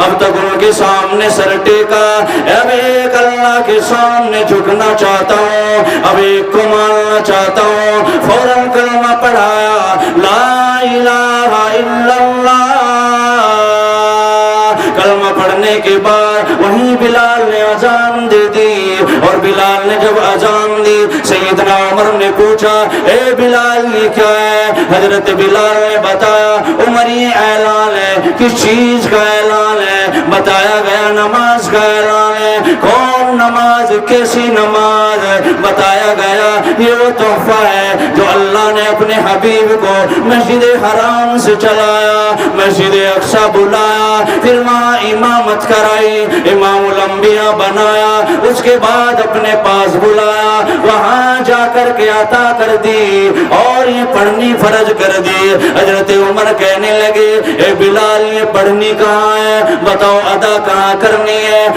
اب تک ان کے سامنے سر ٹیکا، اب ایک اللہ کے سامنے جھکنا چاہتا ہوں، اب ایک کو ماننا چاہتا ہوں۔ فوراً کلمہ پڑھایا، لا الہ الا اللہ۔ کلمہ پڑھنے کے بعد وہیں بلال نے اذان دے دی، اور بلال نے جب اذان دی سیدنا عمر نے پوچھا، اے بلال یہ کیا ہے؟ حضرت بلال نے بتایا، عمر یہ اعلان ہے۔ کس چیز کا اعلان ہے؟ بتایا گیا نماز کا اعلان ہے۔ کون نماز؟ کیسی نماز؟ بتایا گیا یہ وہ تحفہ ہے جو اللہ نے اپنے حبیب کو مسجد حرام سے چلایا، مسجد اقصی بلایا، پھر وہاں امامت کرائی، امام الانبیاء بنایا، اس کے بعد اپنے پاس بلایا، وہاں جا کر کے عطا کر دی اور یہ پڑھنی فرض کر دی۔ حضرت عمر کہنے لگے، اے بلال یہ پڑھنی کہاں ہے؟ بتاؤ ادا کہاں کرنی ہے؟